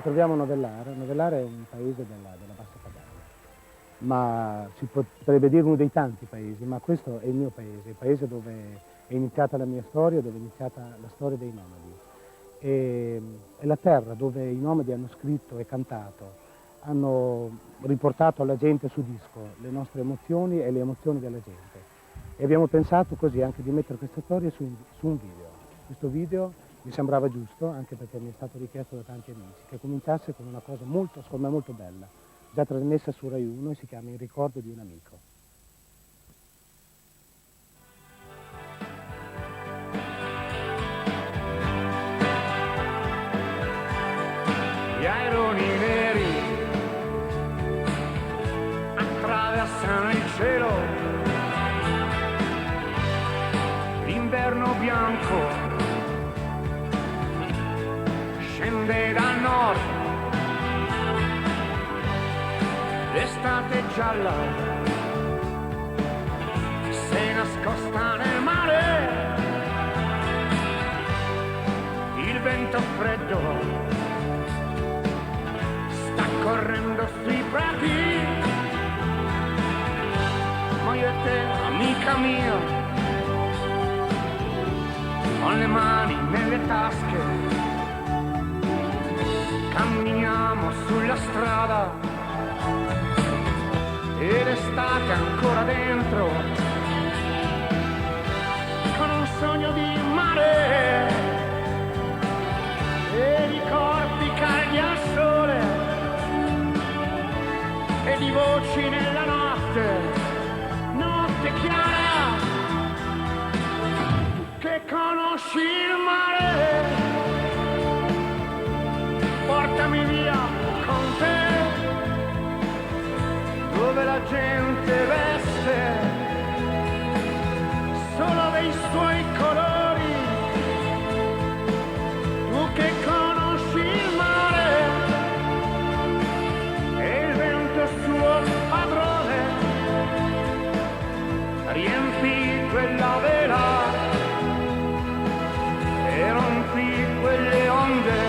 troviamo a Novellara. Novellara è un paese della Bassa Padana, ma si potrebbe dire uno dei tanti paesi, ma questo è il paese dove è iniziata la mia storia, dove è iniziata la storia dei nomadi. È la terra dove i nomadi hanno scritto e cantato, hanno riportato alla gente su disco le nostre emozioni e le emozioni della gente. E abbiamo pensato così anche di mettere questa storia su un video. Questo video mi sembrava giusto, anche perché mi è stato richiesto da tanti amici, che cominciasse con una cosa molto, secondo me molto bella, già trasmessa su Rai 1 e si chiama In ricordo di un amico. Gli aironi neri attraversano il cielo, l'inverno bianco scende dal nord, l'estate gialla si nascosta nel mare, il vento freddo sta correndo sui prati, ma io e te, amica mia, con le mani nelle tasche, camminiamo sulla strada e l'estate ancora dentro, con un sogno di mare e di corpi caldi al sole e di voci nella notte, notte chiara, che conosci il mare. Portami via con te, dove la gente veste solo dei suoi colori, tu che conosci il mare e il vento suo padrone, riempi quella vela e rompi quelle onde.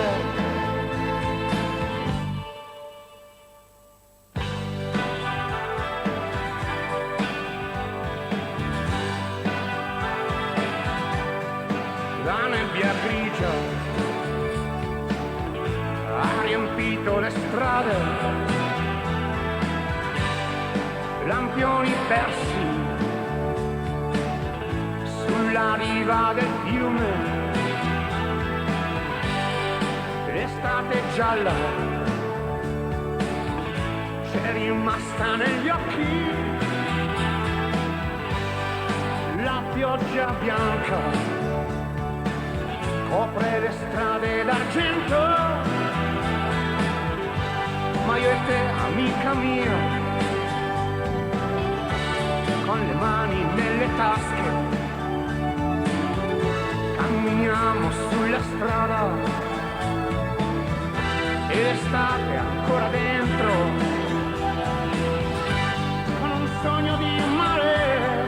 La nebbia grigia ha riempito le strade, lampioni persi sulla riva del fiume, l'estate gialla c'è rimasta negli occhi, la pioggia bianca copre le strade d'argento, ma io e te, amica mia, con le mani nelle tasche, camminiamo sulla strada e l'estate ancora dentro, con un sogno di mare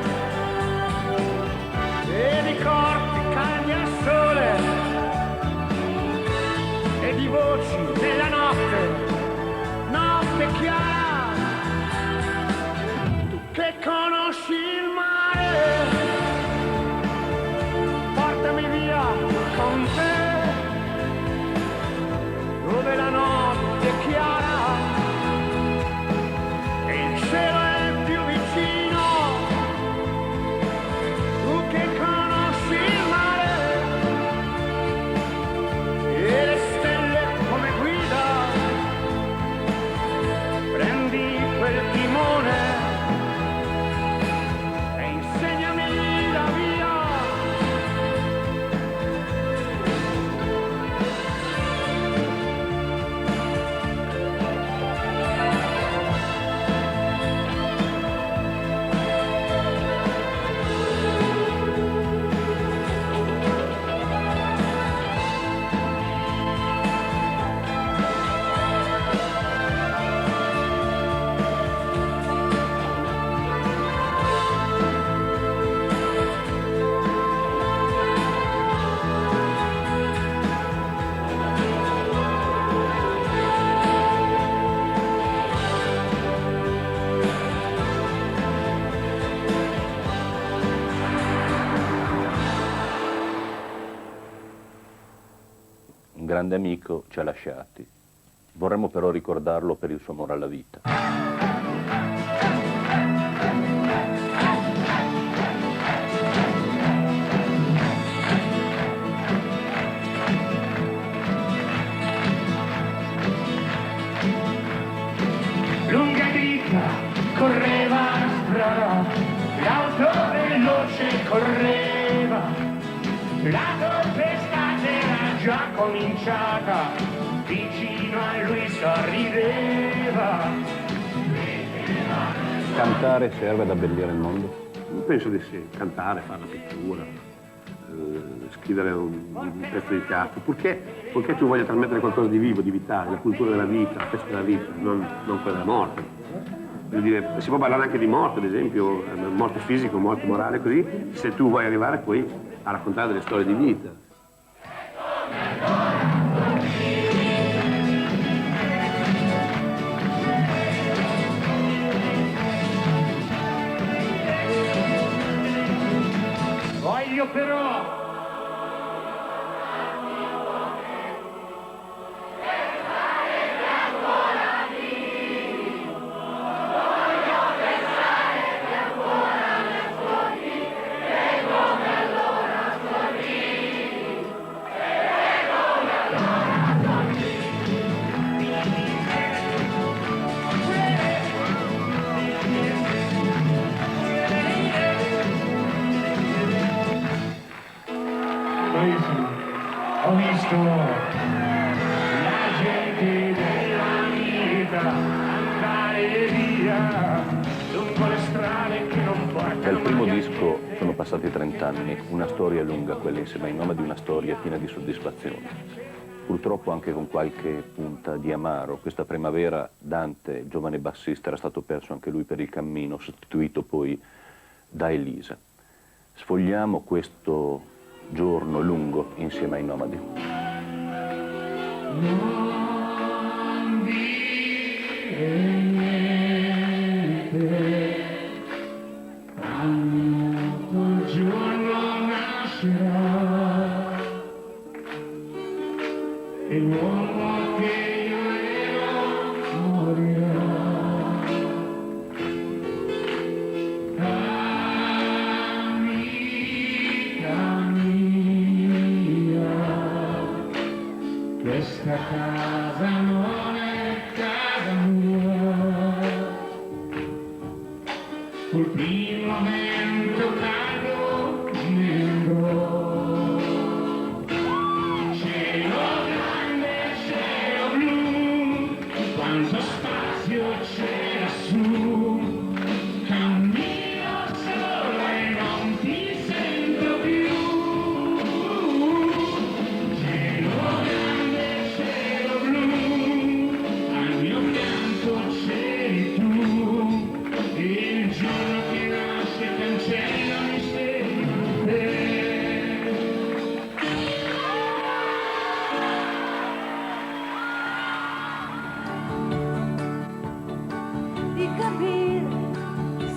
e di corpi caldi al sole e di voci nella notte, notte chiara, tu che conosci il mare, portami via con te, dove la notte è chiara e il cielo è più vicino. grande amico, ci ha lasciati. Vorremmo però ricordarlo per il suo amore alla vita. Lunga dritta correva la strada, l'auto veloce correva, la tempestata era già cominciata, vicino a lui sorrideva. Cantare serve ad abbellire il mondo? Penso di sì, cantare, fare la pittura, scrivere un pezzo di teatro, purché tu voglia trasmettere qualcosa di vivo, di vitale, la cultura della vita, la festa della vita, non quella della morte. Voglio dire, si può parlare anche di morte, ad esempio, morte fisica, morte morale, così, se tu vuoi arrivare poi a raccontare delle storie di vita. Voglio però ho visto la gente della vita andare via lungo le strade che non portano. Dal primo disco sono passati 30 anni, una storia lunga quella insieme ai Nomadi, una storia piena di soddisfazioni. Purtroppo anche con qualche punta di amaro. Questa primavera Dante, giovane bassista, era stato perso anche lui per il cammino, sostituito poi da Elisa. Sfogliamo questo giorno lungo insieme ai Nomadi. Non dire niente, quando il giorno nascerà, e l'uomo che io ero morirà. Questa casa non è casa mia, col primo vento caldo ne andrò. Cielo grande, cielo blu, quanto spazio c'è lassù, cammino solo e non ti sento più. Di capire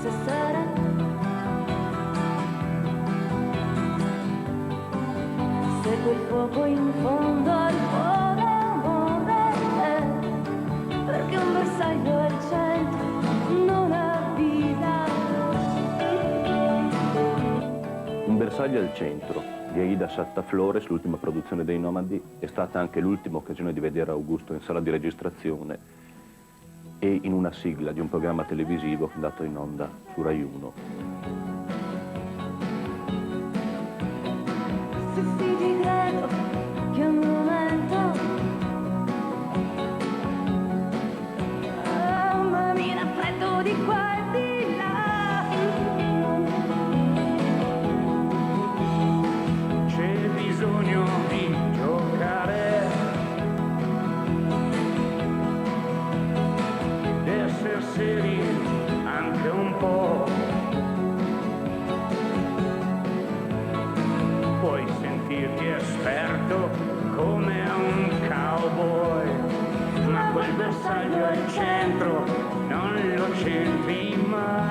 se sarà se quel fuoco in fondo al cuore amore è, perché un bersaglio al centro non avvisa. Un bersaglio al centro di Aida Satta Flores, l'ultima produzione dei Nomadi, è stata anche l'ultima occasione di vedere Augusto in sala di registrazione e in una sigla di un programma televisivo andato in onda su Rai 1. Se sì ti credo che un momento ma mi raffreddo di qua e di là. C'è bisogno di giocare, di essere seri anche un po'. Puoi sentirti esperto come un cowboy, ma quel bersaglio al centro non lo c'entri mai.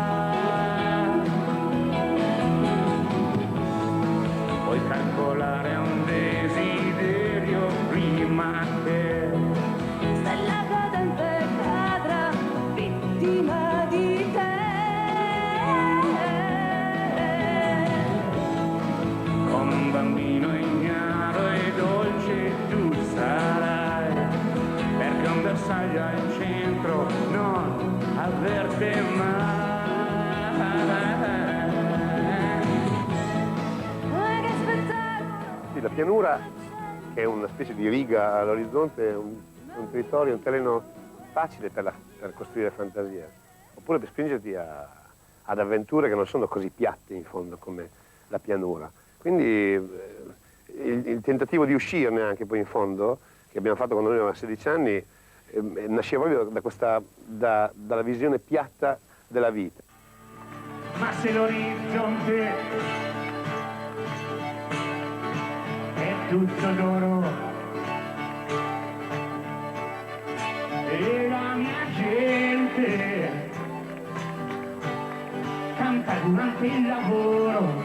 Puoi calcolare un desiderio prima pianura, che è una specie di riga all'orizzonte, è un territorio, un terreno facile per costruire fantasia, oppure per spingerti ad avventure che non sono così piatte in fondo come la pianura. Quindi il tentativo di uscirne anche poi in fondo, che abbiamo fatto quando noi avevamo 16 anni, nasceva proprio dalla visione piatta della vita. Ma se l'orizzonte è tutto d'oro e la mia gente canta durante il lavoro,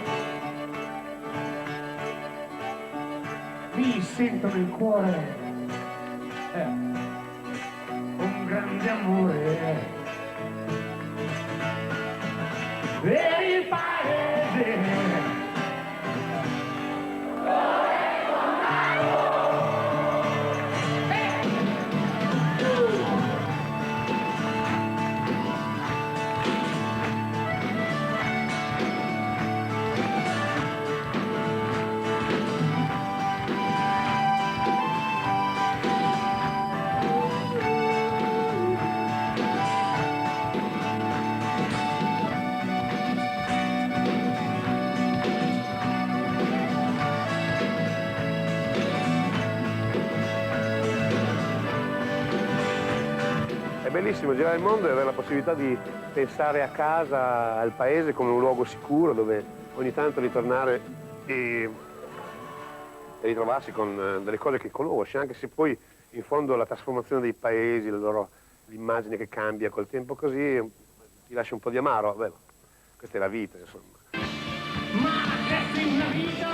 mi sento nel cuore un grande amore per il paese. È bellissimo girare il mondo e avere la possibilità di pensare a casa, al paese come un luogo sicuro dove ogni tanto ritornare e ritrovarsi con delle cose che conosci, anche se poi in fondo la trasformazione dei paesi, l'immagine che cambia col tempo così, ti lascia un po' di amaro. Beh, questa è la vita, insomma. Ma resti una vita,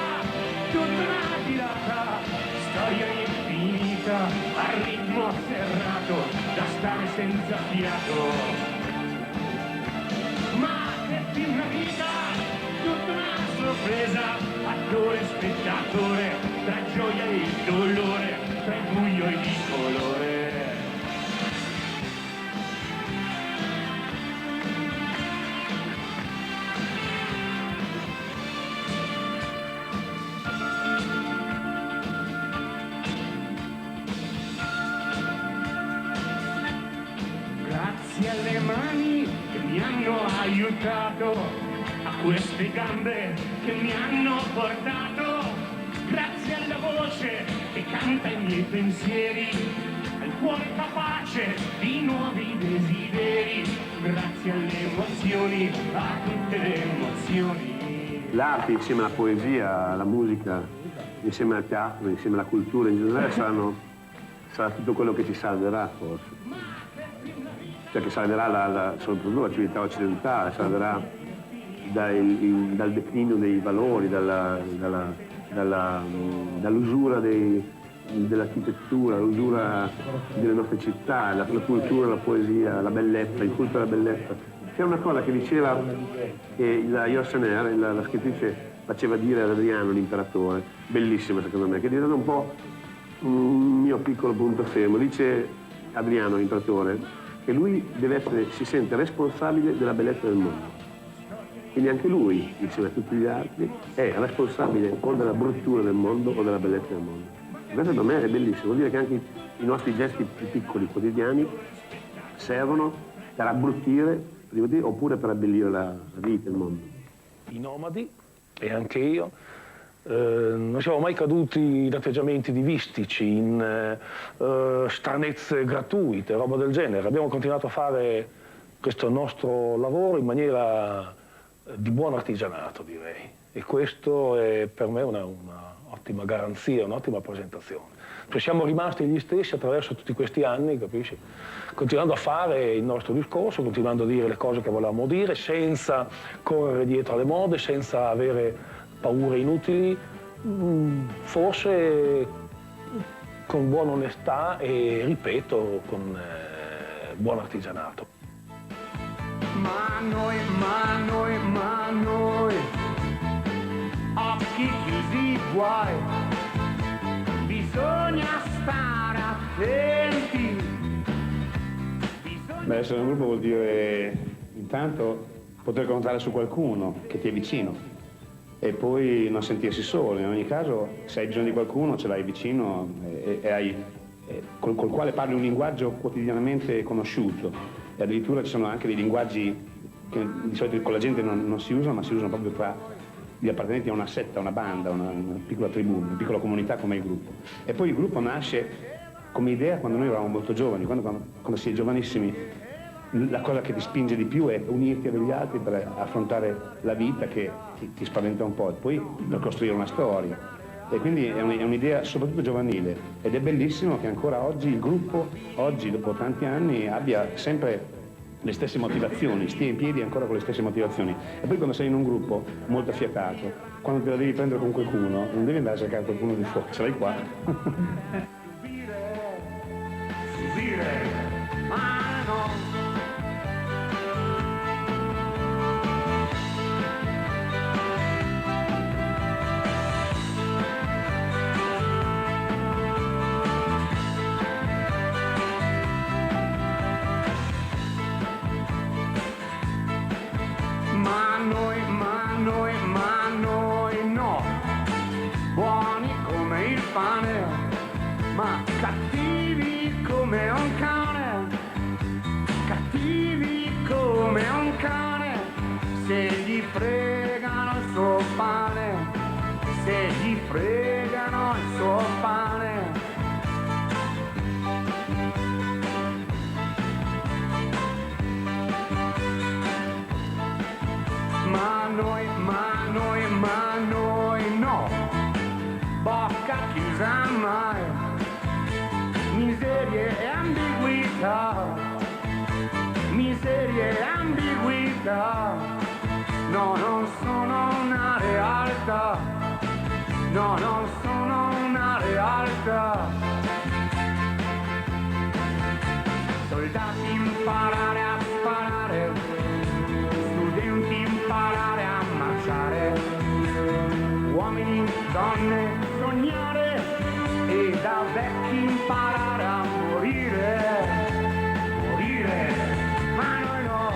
tutta una tirata, storia infinita, a ritmo serrato, da stare senza fiato. Ma resti una vita, tutta una sorpresa, attore e spettatore, tra gioia e dolore, tra il buio e il colore. Grazie alle mani che mi hanno aiutato, a queste gambe che mi hanno portato, grazie alla voce che canta i miei pensieri, al cuore capace di nuovi desideri, grazie alle emozioni, a tutte le emozioni. L'arte insieme alla poesia, alla musica, insieme al teatro, insieme alla cultura in generale sarà tutto quello che ci salverà forse. Cioè che salverà soprattutto la civiltà occidentale, salverà dal declino dei valori, dall'usura dell'architettura, l'usura delle nostre città, la cultura, la poesia, la bellezza, il culto della bellezza. C'è una cosa che diceva la Yourcenar, la scrittrice, faceva dire ad Adriano, l'imperatore, bellissima secondo me, che è diventato un po' un mio piccolo punto fermo. Dice Adriano, l'imperatore, che lui si sente responsabile della bellezza del mondo. Quindi anche lui, insieme a tutti gli altri, è responsabile o della bruttura del mondo o della bellezza del mondo. Questo per me è bellissimo, vuol dire che anche i nostri gesti più piccoli, quotidiani, servono per abbrutire, oppure per abbellire la vita, il mondo. I nomadi, e anche io, non siamo mai caduti in atteggiamenti divistici, in stranezze gratuite, roba del genere. Abbiamo continuato a fare questo nostro lavoro in maniera di buon artigianato, direi. E questo è per me una ottima garanzia, un'ottima presentazione. Cioè siamo rimasti gli stessi attraverso tutti questi anni, capisci? Continuando a fare il nostro discorso, continuando a dire le cose che volevamo dire, senza correre dietro alle mode, senza avere paure inutili, forse con buona onestà e, ripeto, con buon artigianato. Ma noi, occhi chiusi guai, bisogna stare attenti. Beh, essere un gruppo vuol dire intanto poter contare su qualcuno che ti è vicino e poi non sentirsi solo. In ogni caso, se hai bisogno di qualcuno, ce l'hai vicino col quale parli un linguaggio quotidianamente conosciuto, e addirittura ci sono anche dei linguaggi che di solito con la gente non si usano, ma si usano proprio tra gli appartenenti a una setta, una banda, una piccola tribù, una piccola comunità come il gruppo. E poi il gruppo nasce come idea quando noi eravamo molto giovani, quando si è giovanissimi. La cosa che ti spinge di più è unirti a degli altri per affrontare la vita che ti spaventa un po' e poi per costruire una storia. E quindi è un'idea soprattutto giovanile, ed è bellissimo che ancora oggi il gruppo, oggi dopo tanti anni, abbia sempre le stesse motivazioni, stia in piedi ancora con le stesse motivazioni. E poi quando sei in un gruppo molto affiatato, quando te la devi prendere con qualcuno, non devi andare a cercare qualcuno di fuori, ce l'hai qua. Subire, ma no. Ma noi no, buoni come il pane, ma cattivi come un cane, cattivi come un cane, se gli fregano il suo pane, se gli fregano il suo pane. Ma noi no, bocca chiusa mai, miserie e ambiguità, miserie e ambiguità, no, non sono una realtà, no, non sono una realtà. Soldati imparare a sparare, studenti imparare a marciare, uomini, donne, sognare, e da vecchi imparare a morire, morire, ma noi no.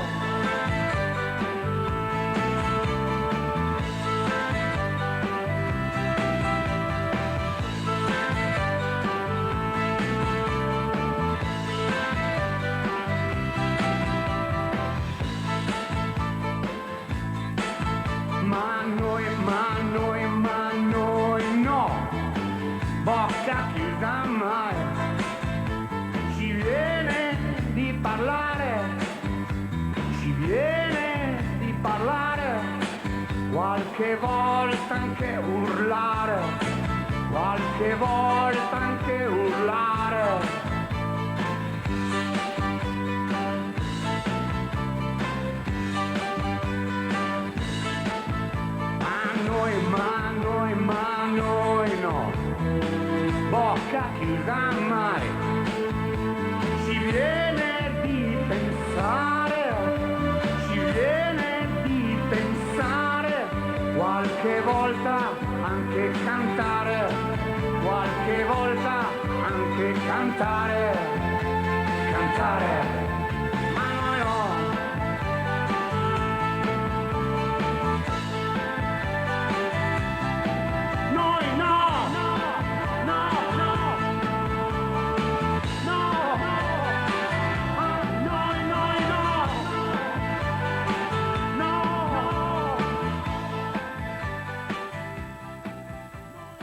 Ma noi no, bocca chiusa mai, ci viene di parlare, ci viene di parlare, qualche volta anche urlare, qualche volta anche urlare. Ma noi no, bocca chiusa mai, ci viene di pensare, ci viene di pensare, qualche volta anche cantare, qualche volta anche cantare, cantare.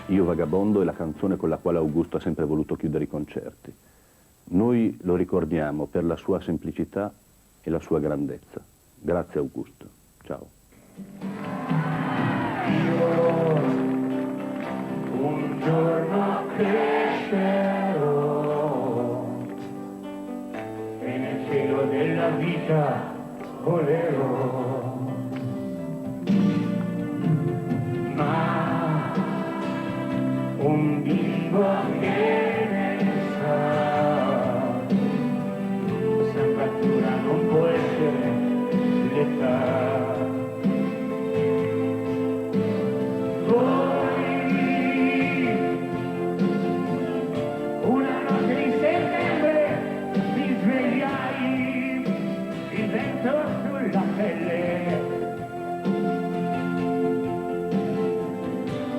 Io Vagabondo è la canzone con la quale Augusto ha sempre voluto chiudere i concerti. Noi lo ricordiamo per la sua semplicità e la sua grandezza. Grazie Augusto. Ciao. Io un giorno crescerò e nel cielo della vita volerò. Ma un bimbo che ne sa, sempre non può essere l'età. Una notte di settembre mi svegliai, il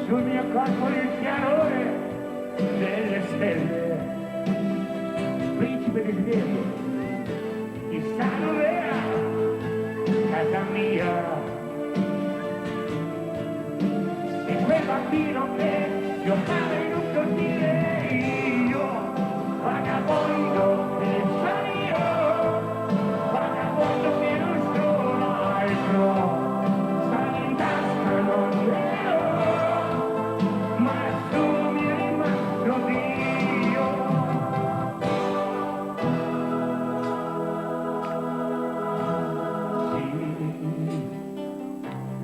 sul mio corpo il chiarore delle stelle. Principe desiderio, chissà dov'era casa mia. E quel bambino che giocava in un cortile, io, vagabondo che sono io, vagabondo che non sono altro. In tasca non vero, ma su mi è rimasto Dio. Sì,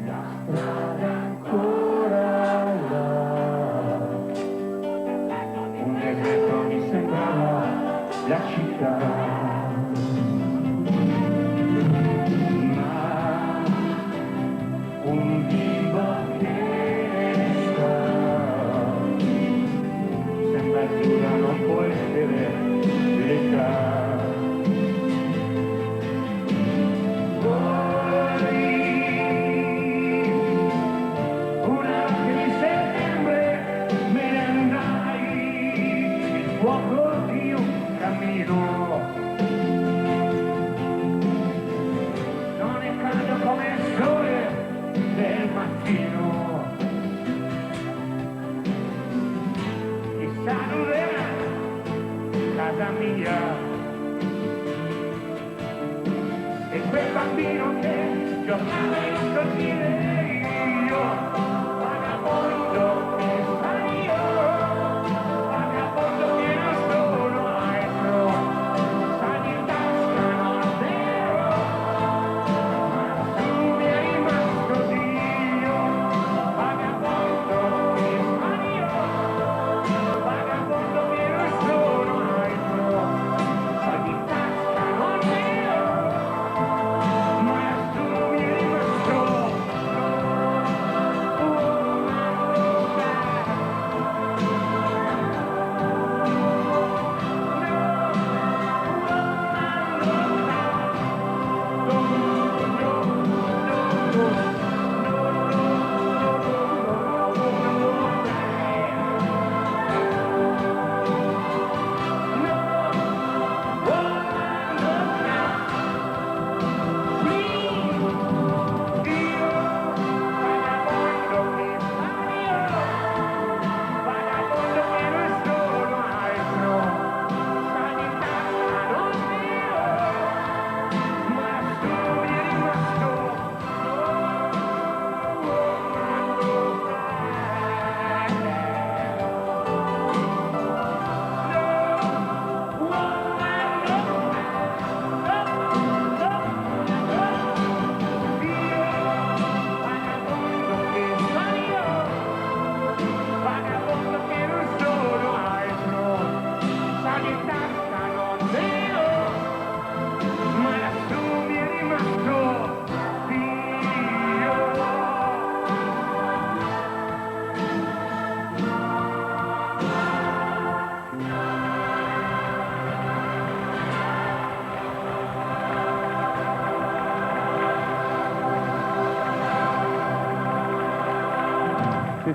la strada ancora là, un deserto mi sembrava la città. Un bimbo che sta, sembra dura, non può essere l'età. Poi, una notte di settembre me ne andai, il fuoco di un cammino. Non è caldo come il sole del mattino, chissà dov'era casa mia. E quel bambino che giocava in un cortile, io, vagabondo che sono io, vagabondo che non sono altro, sai in tasca non vero, ma tu mi hai rimasto Dio. Vagabondo che sono io, vagabondo che non sono altro, sai in tasca non vero, ma tu mi hai rimasto.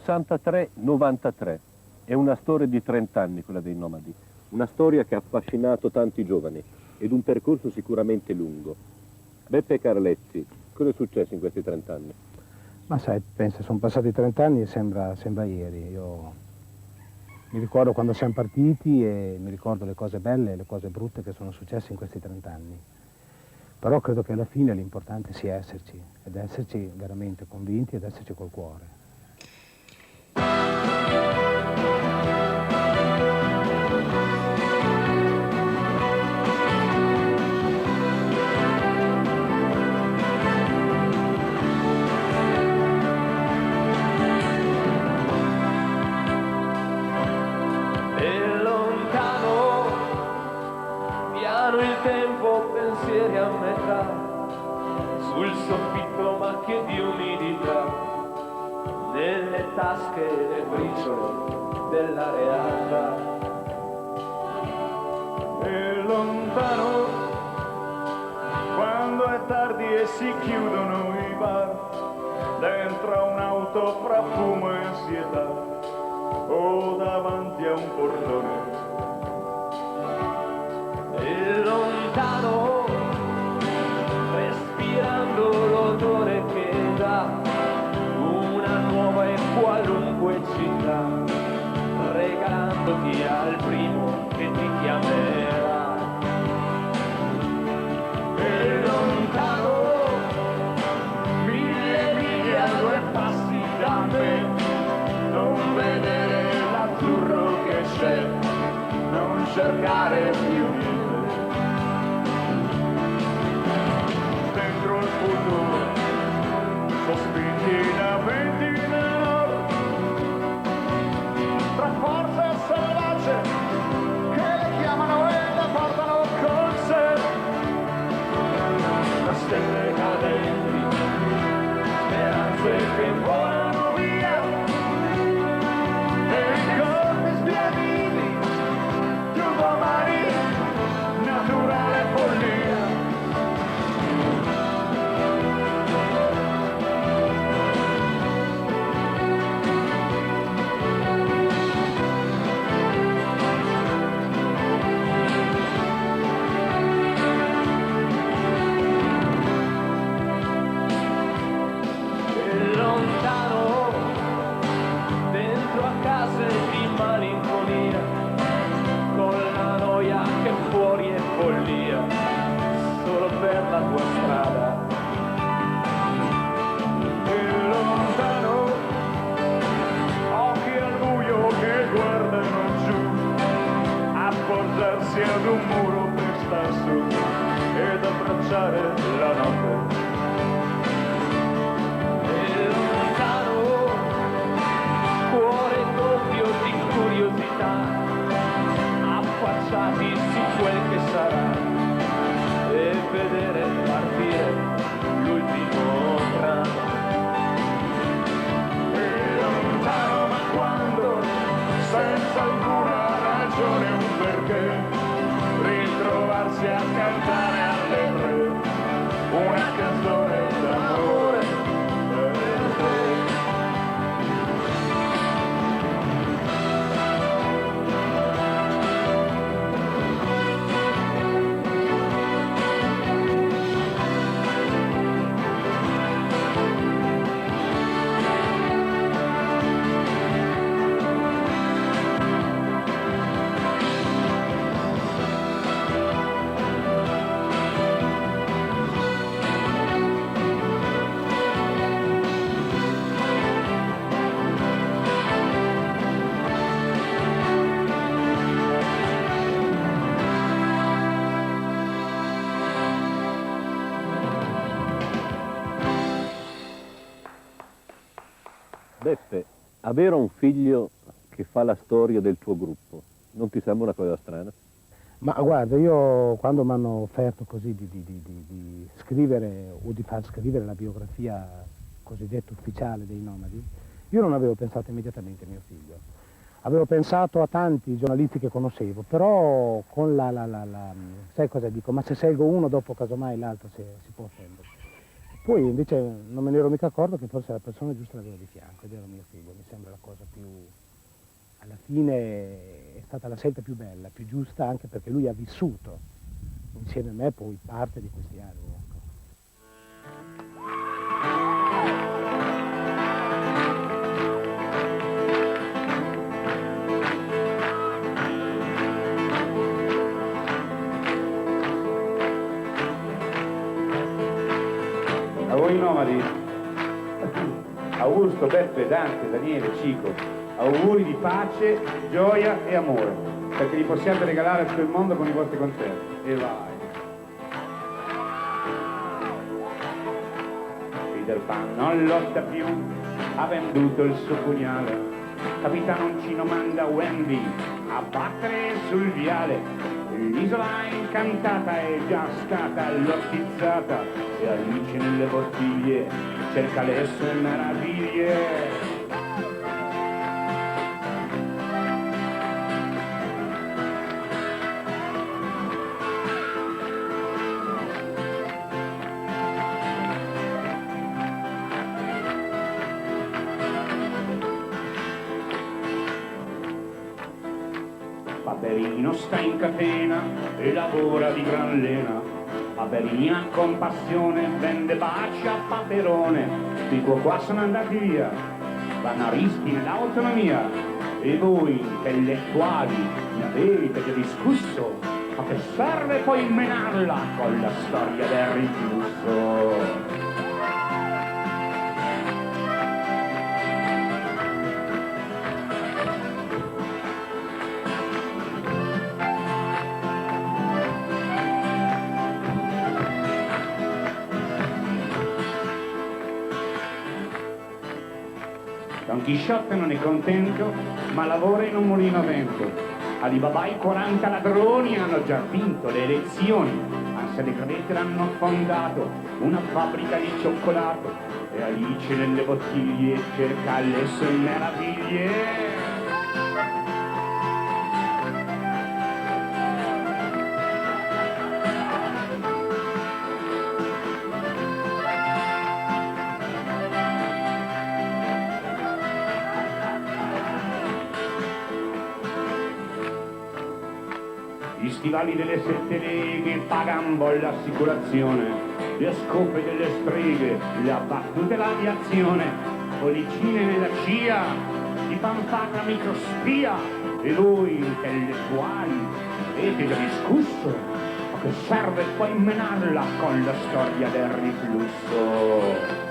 '63-93. È una storia di 30 anni quella dei Nomadi, una storia che ha affascinato tanti giovani ed un percorso sicuramente lungo. Beppe Carlezzi, cosa è successo in questi 30 anni? Ma sai, pensa, sono passati 30 anni e sembra ieri. Io mi ricordo quando siamo partiti e mi ricordo le cose belle e le cose brutte che sono successe in questi 30 anni. Però credo che alla fine l'importante sia esserci, ed esserci veramente convinti ed esserci col cuore. Pensieri a metà, sul soffitto macchie di umidità, nelle tasche le briciole della realtà. E lontano, quando è tardi e si chiudono i bar, dentro a un'auto morto fra fumo e ansietà o davanti a un portone. E lontano, respirando l'odore che dà una nuova e qualunque città, regalandoti al primo che ti chiamerà. E lontano, 1000 miglia a 2 passi da me, non vedere l'azzurro che c'è, non cercare più niente. Dentro il futuro, sospinti da venti nell'oro, tra forze selvagge che le chiamano e le portano con sé. Da stelle cadenti, speranze che volano via, e corpi sbiaditi, di un domani, naturale follia. E lontano, dentro a case di malinconia, con la noia che fuori è follia, solo per la tua strada. E lontano, occhi al buio che guardano giù, appoggiarsi ad un muro per star su ed abbracciare la notte. E lontano, cuore doppio di curiosità, affacciati su quel che sarà, e vedere partire l'ultimo treno. E lontano, ma quando, senza alcuna ragione, un perché, ritrovarsi a cantare alle 3 una canzone d'amore per te. Beppe, avere un figlio che fa la storia del tuo gruppo, non ti sembra una cosa strana? Ma guarda, io quando mi hanno offerto così di scrivere o di far scrivere la biografia cosiddetta ufficiale dei Nomadi, io non avevo pensato immediatamente a mio figlio. Avevo pensato a tanti giornalisti che conoscevo, però con sai cosa dico? Ma se scelgo uno dopo casomai l'altro si può offendere. Poi invece non me ne ero mica accorto che forse la persona giusta l'avevo di fianco ed era mio figlio. Mi sembra la cosa più, alla fine è stata la scelta più bella, più giusta, anche perché lui ha vissuto insieme a me poi parte di questi anni. A voi Nomadi, Augusto, Beppe, Dante, Daniele, Cico, auguri di pace, gioia e amore, perché li possiate regalare a tutto il mondo con i vostri concerti. E vai! Peter Pan non lotta più, ha venduto il suo pugnale, Capitano Uncino manda Wendy a battere sul viale. L'isola incantata è già stata lottizzata e Alice nelle bottiglie cerca le sue meraviglie. Paperino sta in catena e lavora di gran lena. Paperina con passione vende baci a Paperone. I tuoi qua sono andati via, vanno a rischi nell'autonomia. E voi intellettuali ne avete già discusso, ma che serve poi menarla con la storia del riflusso? Don Chisciotte non è contento, ma lavora in un mulino a vento. Alibaba e 40 ladroni hanno già vinto le elezioni. Ansel e Gretel hanno fondato una fabbrica di cioccolato e Alice nelle bottiglie cerca le sue meraviglie. Gli stivali delle 7 leghe pagano l'assicurazione, le scope delle streghe, le ha battute l'aviazione, pollicine nella CIA, di fanfara microspia, e voi intellettuali avete già discusso, ma che serve poi menarla con la storia del riflusso?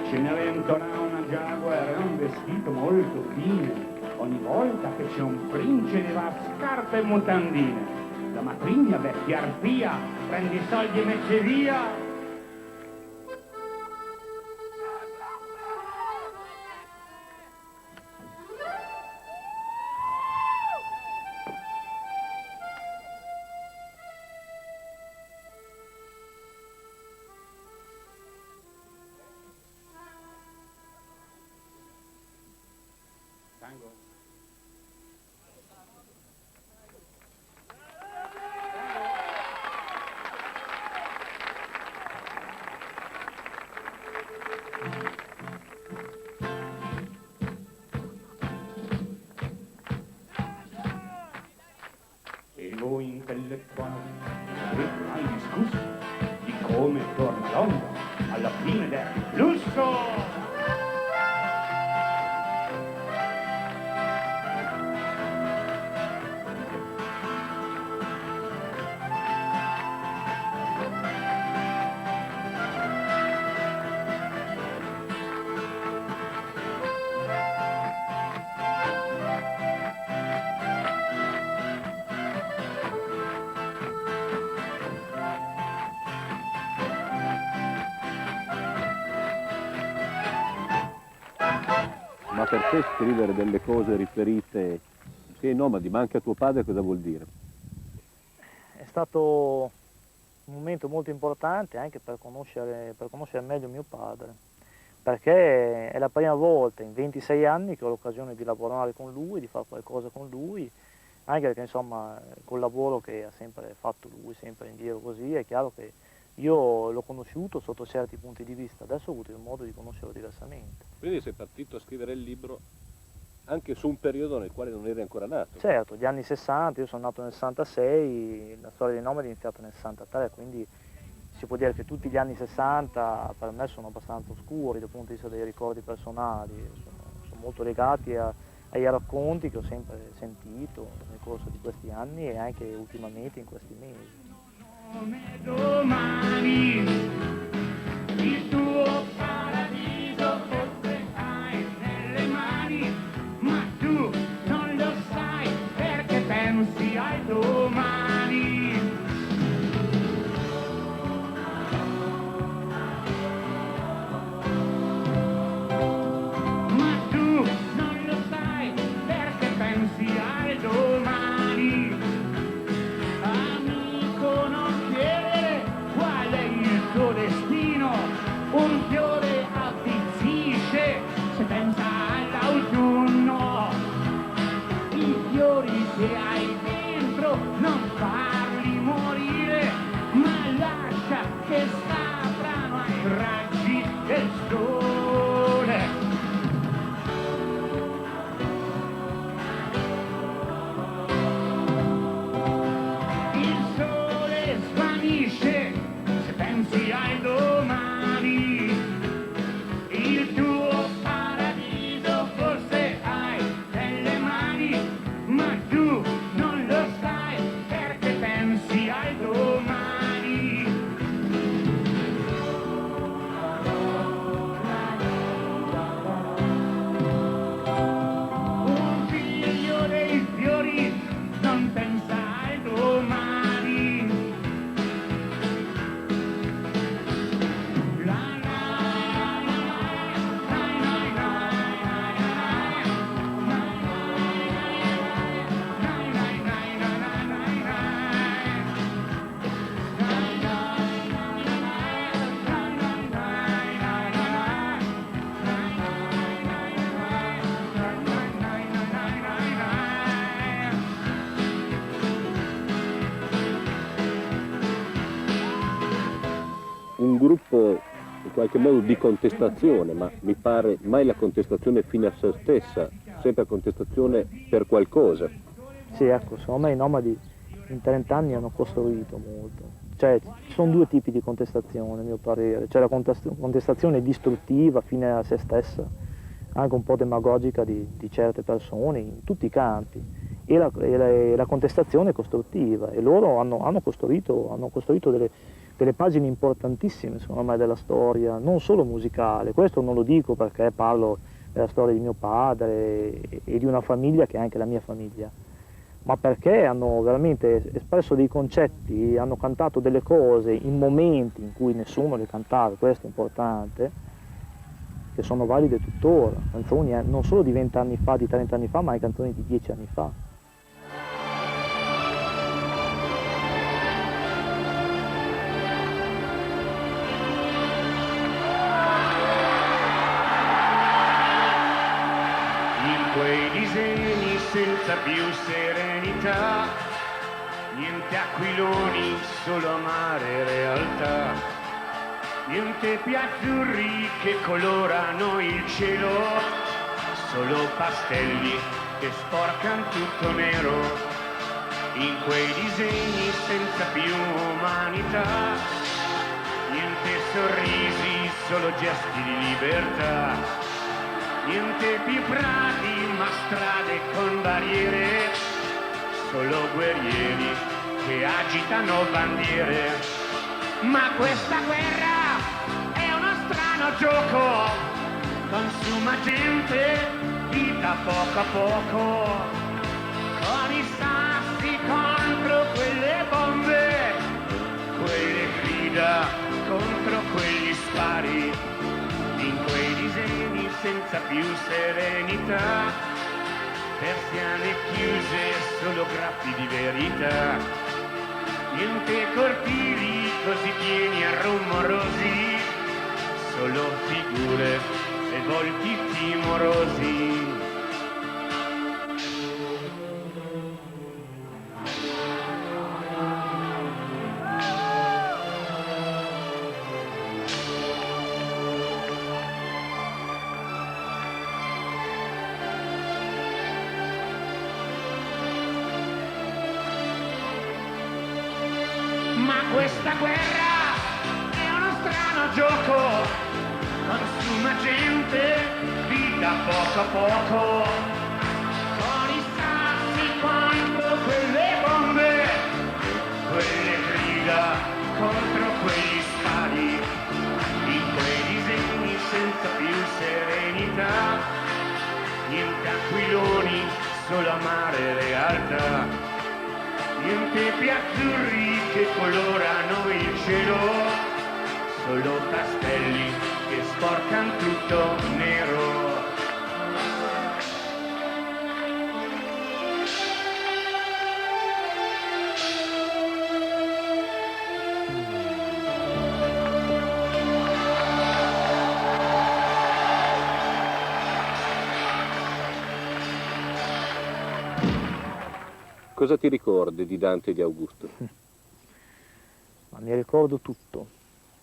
Cenerentola una Jaguar e un vestito molto fine. Ogni volta che c'è un principe va a scarpe e mutandine. La matrigna vecchia arpia prende i soldi e mette via. Tango. E voi intellettuali avete mai discusso di come torna l'onda alla fine del riflusso? Ma per te scrivere delle cose riferite, sei nomadi, ma anche a tuo padre, cosa vuol dire? È stato un momento molto importante anche per conoscere meglio mio padre, perché è la prima volta in 26 anni che ho l'occasione di lavorare con lui, di fare qualcosa con lui, anche perché insomma col lavoro che ha sempre fatto lui, sempre in giro così, è chiaro che io l'ho conosciuto sotto certi punti di vista, adesso ho avuto il modo di conoscerlo diversamente. Quindi sei partito a scrivere il libro anche su un periodo nel quale non eri ancora nato. Certo, gli anni 60, io sono nato nel 66, la storia dei nomadi è iniziata nel 63, quindi si può dire che tutti gli anni 60 per me sono abbastanza oscuri dal punto di vista dei ricordi personali, sono molto legati ai racconti che ho sempre sentito nel corso di questi anni e anche ultimamente in questi mesi. Come domani il tuo paradiso forse hai nelle mani, ma tu non lo sai perché pensi al domani. Ma tu non lo sai perché pensi al domani. Amico, non chiedere qual è il tuo destino, un fiore avvizzisce se pensa gruppo in qualche modo di contestazione, ma mi pare mai la contestazione fine a se stessa, sempre contestazione per qualcosa. Sì, ecco, secondo me i Nomadi in 30 anni hanno costruito molto. Cioè, ci sono due tipi di contestazione, a mio parere. C'è la contestazione distruttiva, fine a se stessa, anche un po' demagogica di certe persone, in tutti i campi, e la contestazione costruttiva. E loro hanno costruito delle pagine importantissime, secondo me, della storia, non solo musicale. Questo non lo dico perché parlo della storia di mio padre e di una famiglia che è anche la mia famiglia, ma perché hanno veramente espresso dei concetti, hanno cantato delle cose in momenti in cui nessuno le cantava, questo è importante, che sono valide tuttora, canzoni non solo di 20 anni fa, di 30 anni fa, ma anche canzoni di 10 anni fa. Quei disegni senza più serenità, niente aquiloni, solo amare realtà, niente piazzurri che colorano il cielo, solo pastelli che sporcano tutto nero. In quei disegni senza più umanità, niente sorrisi, solo gesti di libertà. Niente più prati, ma strade con barriere, solo guerrieri che agitano bandiere. Ma questa guerra è uno strano gioco, consuma gente, vita poco a poco, con i sassi contro quelle bombe, quelle grida contro quegli spari. In quei disegni senza più serenità, persiane chiuse, solo graffi di verità. Niente cortili così pieni e rumorosi, solo figure e volti timorosi. Ma questa guerra è uno strano gioco, consuma gente, vita poco a poco, con i sassi contro quelle bombe, quelle grida contro quegli spari. In quei disegni senza più serenità, niente aquiloni, solo amare realtà. Niente piazzurri che colorano il cielo, solo castelli che sporcano tutto nero. Cosa ti ricordi di Dante e di Augusto? Ma mi ricordo tutto.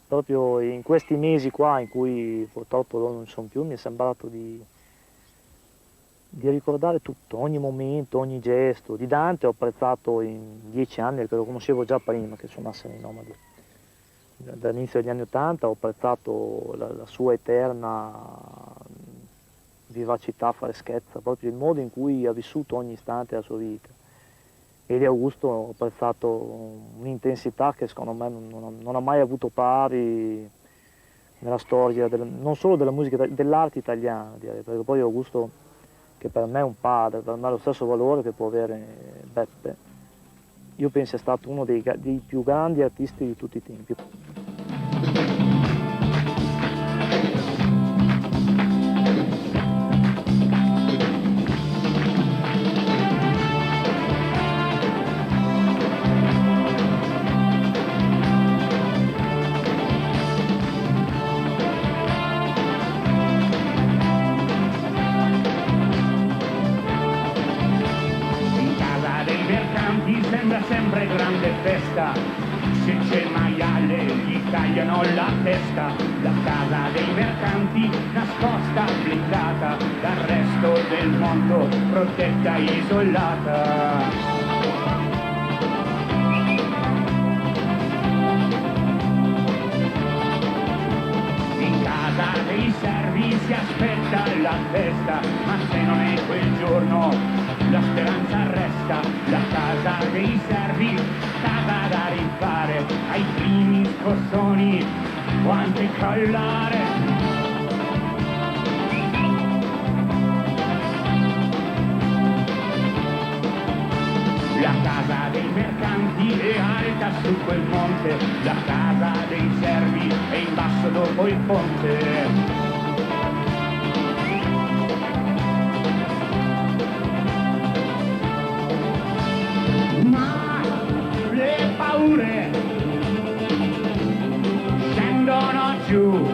Proprio in questi mesi qua in cui purtroppo loro non sono più, mi è sembrato di ricordare tutto, ogni momento, ogni gesto. Di Dante ho apprezzato in 10 anni, perché lo conoscevo già prima che suonassero i Nomadi. Dall'inizio degli anni '80 ho apprezzato la sua eterna vivacità, freschezza, proprio il modo in cui ha vissuto ogni istante della sua vita. E di Augusto ho apprezzato un'intensità che secondo me non ha mai avuto pari nella storia, non solo della musica, dell'arte italiana, direi, perché poi Augusto, che per me è un padre, per me ha lo stesso valore che può avere Beppe, io penso sia stato uno dei più grandi artisti di tutti i tempi. Sembra sempre grande festa, se c'è il maiale la testa, la casa dei mercanti nascosta, blindata dal resto del mondo, protetta, isolata. Dei servi si aspetta la festa, ma se non è quel giorno la speranza resta. La casa dei servi, casa da rifare, ai primi scossoni può anche collare. La casa dei mercanti è alta su quel monte, la casa dei servi è in basso dopo il ponte. Ma le paure scendono giù,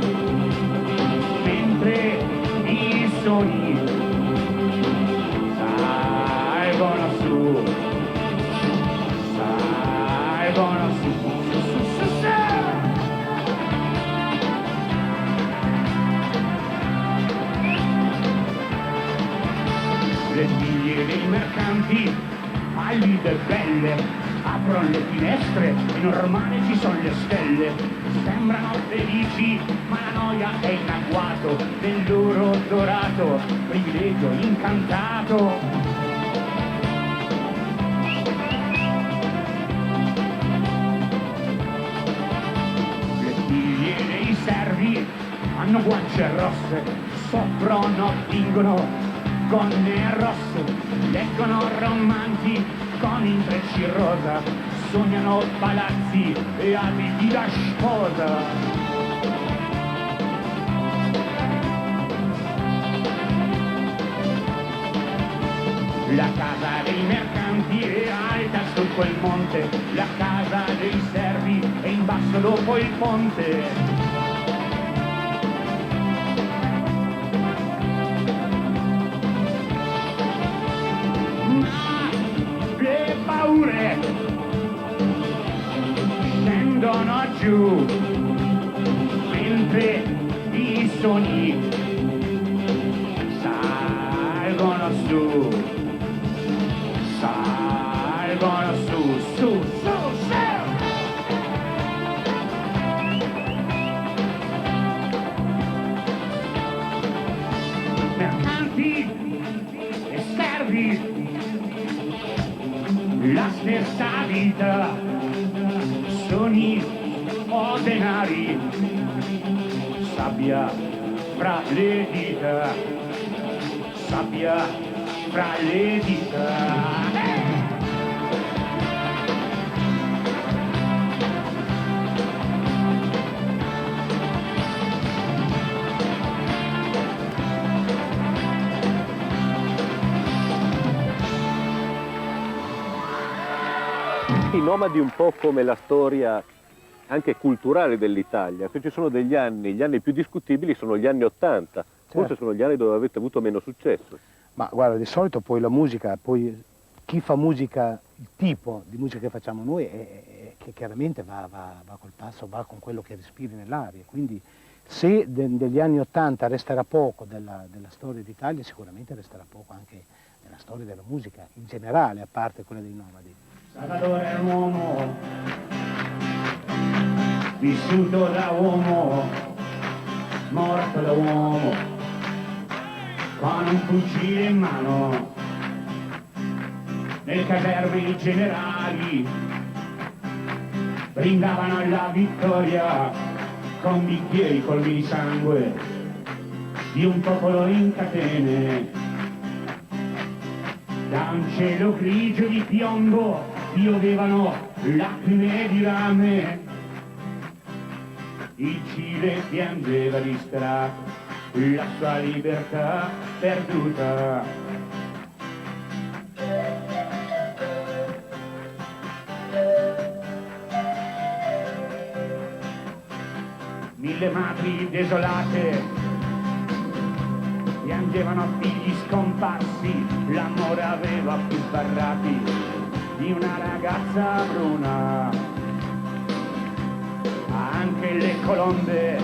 mentre i sogni salgono su. Le figlie dei mercanti, pallide e belle, aprono le finestre e normale ci sono le stelle. Sembrano felici, ma la noia è in agguato del loro dorato privilegio incantato. Hanno guance rosse, soffrono, fingono gonne rosse, leggono romanzi con intrecci rosa, sognano palazzi e abiti da sposa. La casa dei mercanti è alta su quel monte, la casa dei servi è in basso dopo il ponte. Scendono giù, mentre i sogni salgono su, salgono su, su, su, su. Mercanti e servi, la stessa vita, sogni o denari, sabbia fra le dita, sabbia fra le dita. I nomadi un po' come la storia anche culturale dell'Italia, se ci sono degli anni, gli anni più discutibili sono gli anni '80, forse sono gli anni dove avete avuto meno successo. Ma guarda, di solito poi la musica, poi chi fa musica, il tipo di musica che facciamo noi è che chiaramente va col passo, va con quello che respiri nell'aria, quindi se degli anni '80 resterà poco della storia d'Italia, sicuramente resterà poco anche della storia della musica in generale, a parte quella dei nomadi. Salvatore è un uomo, vissuto da uomo, morto da uomo, con un fucile in mano, nel caserme i generali brindavano alla vittoria con bicchieri colmi di sangue di un popolo in catene. Da un cielo grigio di piombo piovevano lacrime di rame, il Cile piangeva distrato la sua libertà perduta. Mille madri desolate piangevano figli scomparsi, l'amore aveva più sbarrati di una ragazza bruna. Anche che le colombe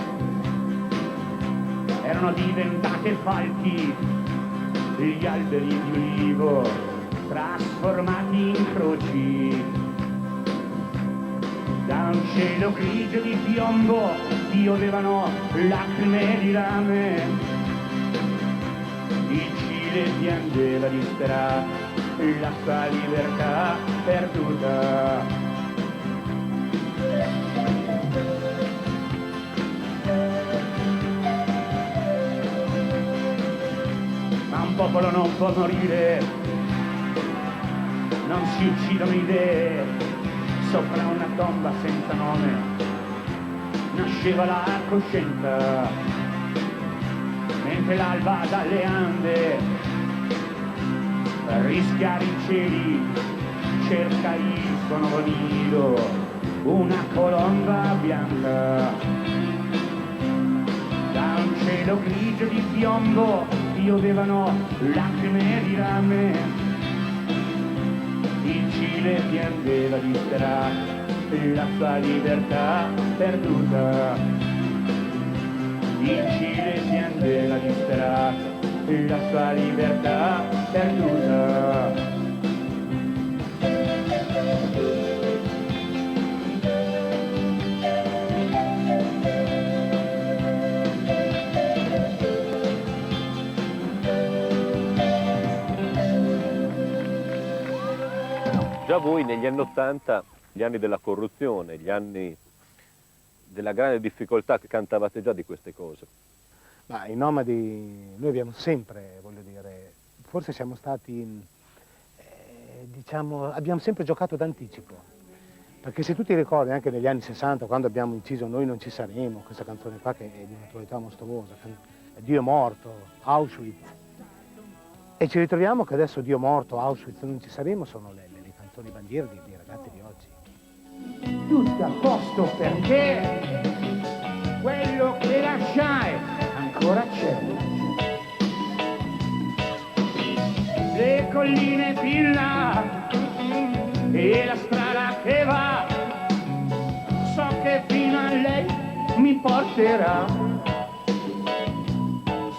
erano diventate falchi, gli alberi di ulivo trasformati in croci. Da un cielo grigio di piombo piovevano lacrime di rame, il Cile piangeva disperato la sua libertà perduta. Ma un popolo non può morire, non si uccidono idee, sopra una tomba senza nome nasceva la coscienza, mentre l'alba dalle Ande per rischiare i cieli cerca il suo nuovo nido, una colomba bianca. Da un cielo grigio di piombo piovevano lacrime di rame, il Cile piangeva disperato la sua libertà perduta. Il Cile piangeva disperato la sua libertà perduta. Già voi negli anni '80, gli anni della corruzione, gli anni della grande difficoltà, che cantavate già di queste cose. Ma i nomadi, noi abbiamo sempre, voglio dire, forse siamo stati, diciamo, abbiamo sempre giocato d'anticipo. Perché se tu ti ricordi anche negli anni '60, quando abbiamo inciso Noi non ci saremo, questa canzone qua che è di un'attualità mostruosa, Dio è morto, Auschwitz, e ci ritroviamo che adesso Dio è morto, Auschwitz, non ci saremo, sono le canzoni bandiere dei ragazzi di oggi. Tutto a posto perché quello che lasciai ancora c'è. Le colline fin là e la strada che va, so che fino a lei mi porterà.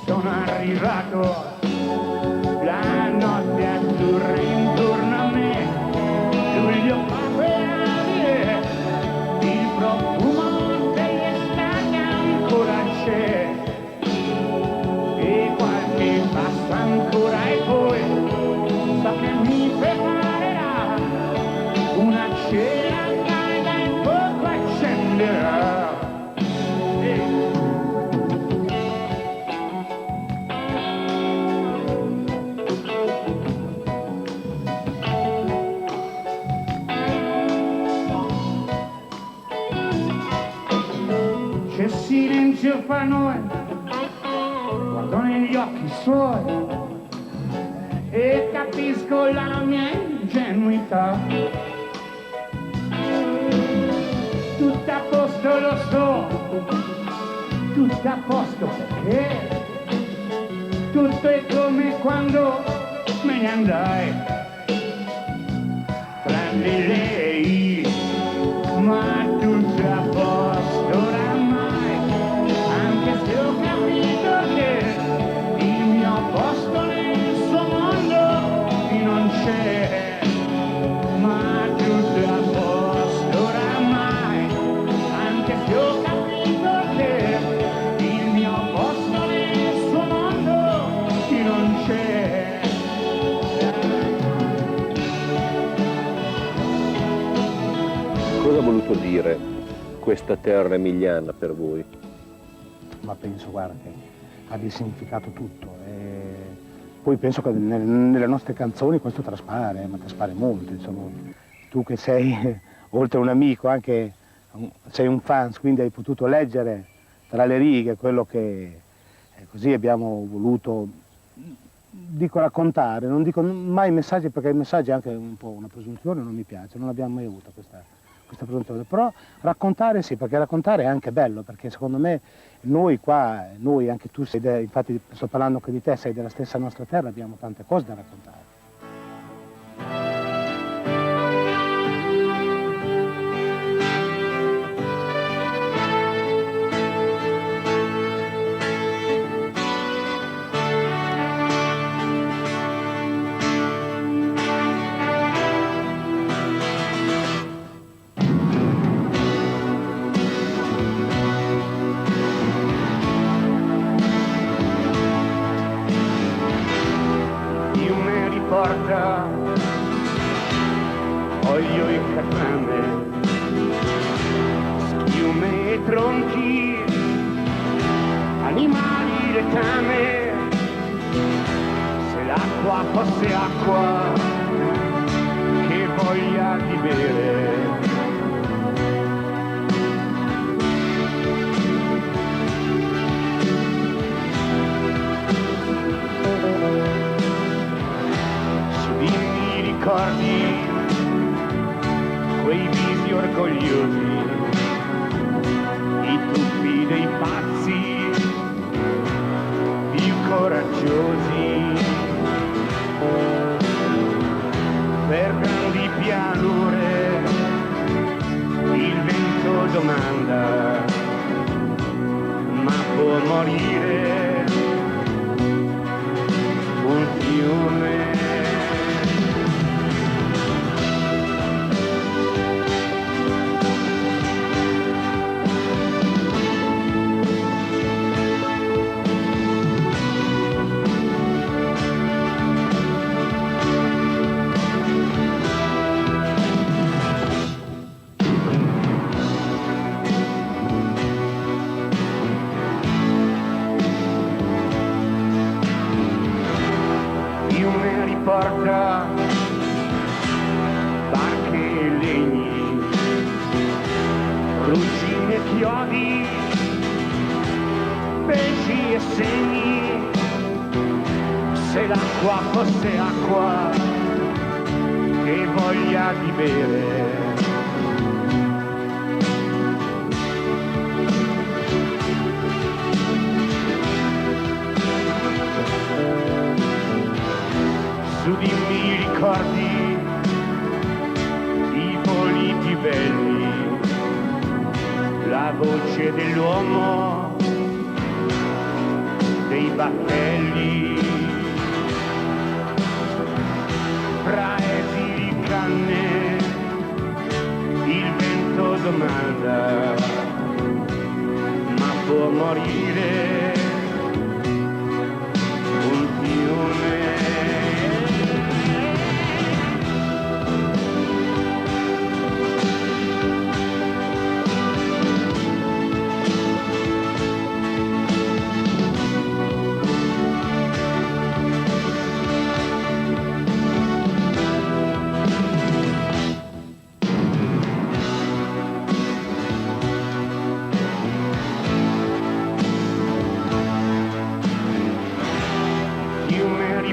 Sono arrivato, la notte azzurra intorno a me, luglio primaverile, il profumo dell'estate ancora c'è, e qualche passo ancora e poi so che mi preparerà una cena calda e il fuoco accenderà. C'è silenzio fra noi, guardo negli occhi suoi e capisco la mia ingenuità. Tutto a posto lo so, tutto a posto perché tutto è come quando me ne andai, tranne lei, ma tutto a posto oramai, anche se ho capito che il mio posto nel suo mondo non c'è, ma tutto a posto oramai, anche se ho capito che il mio posto nel suo mondo non c'è. Cosa ha voluto dire questa terra emiliana per voi? Ma penso, guarda, che abbia significato tutto. E poi penso che nelle nostre canzoni questo traspare, ma traspare molto. Insomma, tu che sei, oltre un amico, anche sei un fan, quindi hai potuto leggere tra le righe quello che così abbiamo voluto, dico, raccontare. Non dico mai messaggi, perché il messaggio è anche un po' una presunzione, non mi piace, non abbiamo mai avuto questa presunzione, però raccontare sì, perché raccontare è anche bello, perché secondo me noi qua, noi, anche tu sei, infatti sto parlando anche di te, sei della stessa nostra terra, abbiamo tante cose da raccontare. i mali, le tame, se l'acqua fosse acqua, che voglia di bere. Dimmi ricordi quei visi orgogliosi, i tuffi dei pazzi più coraggiosi, per grandi pianure il vento domanda, ma può morire un fiume. Porta barche e legni, ruggine e chiodi, pesci e segni, se l'acqua fosse acqua, che voglia di bere. Tu dimmi ricordi i voli più belli, la voce dell'uomo, dei battelli, fra esili canne, il vento domanda, ma può morire un fiume.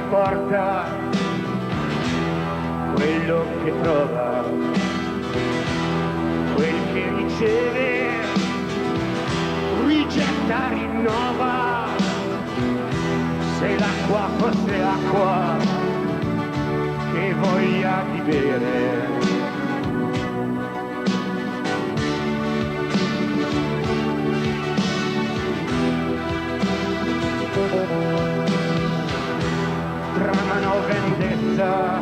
Porta quello che trova, quel che riceve, rigetta, rinnova, se l'acqua fosse acqua, che voglia di bere. Tramano vendetta,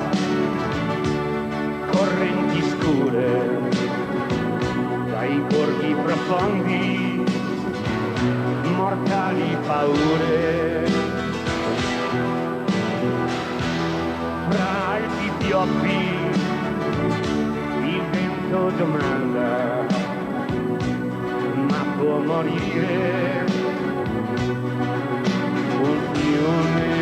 correnti scure, dai borghi profondi, mortali paure, fra alti pioppi, il vento domanda, ma può morire un fiume.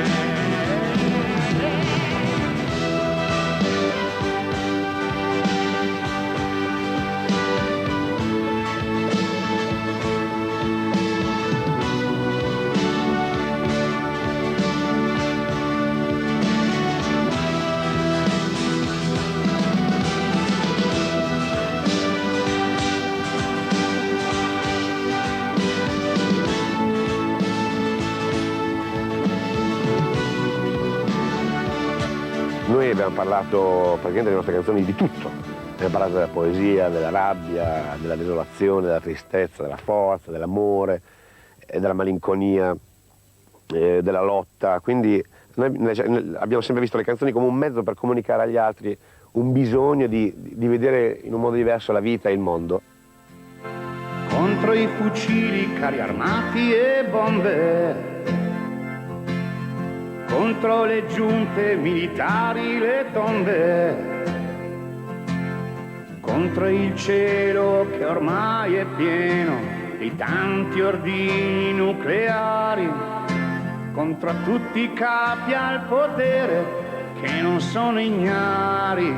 Noi abbiamo parlato praticamente delle nostre canzoni di tutto, abbiamo parlato della poesia, della rabbia, della desolazione, della tristezza, della forza, dell'amore, della malinconia, della lotta, quindi noi abbiamo sempre visto le canzoni come un mezzo per comunicare agli altri un bisogno di vedere in un modo diverso la vita e il mondo. Contro i fucili, carri armati e bombe, contro le giunte militari, le tombe, contro il cielo che ormai è pieno dei tanti ordini nucleari, contro tutti i capi al potere che non sono ignari,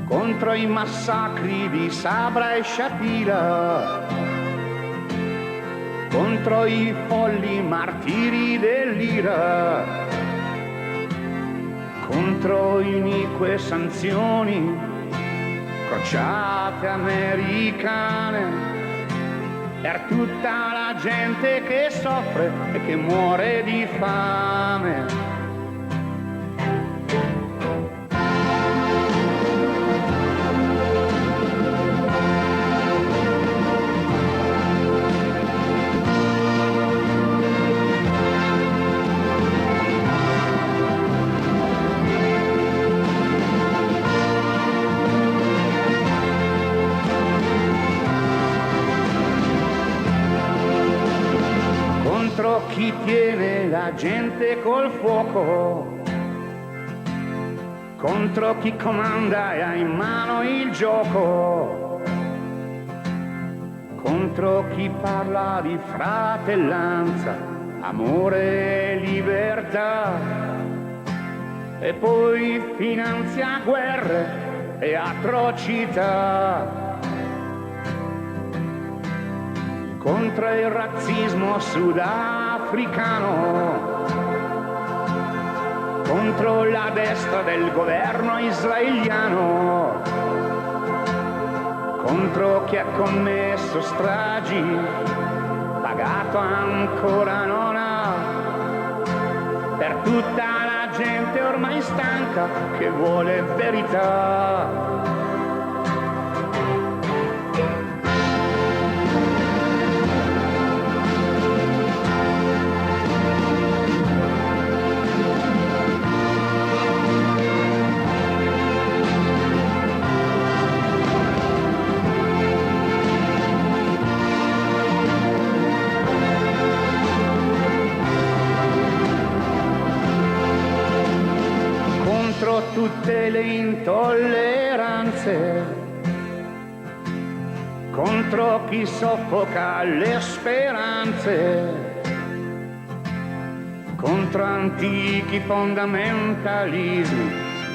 contro i massacri di Sabra e Shatila, contro i folli martiri dell'Ira, contro inique sanzioni, crociate americane, per tutta la gente che soffre e che muore di fame. Contro chi tiene la gente col fuoco, contro chi comanda e ha in mano il gioco, contro chi parla di fratellanza, amore e libertà, e poi finanzia guerre e atrocità. Contro il razzismo sudafricano, contro la destra del governo israeliano, contro chi ha commesso stragi, pagato ancora non ha, per tutta la gente ormai stanca che vuole verità. Contro tutte le intolleranze, contro chi soffoca le speranze, contro antichi fondamentalismi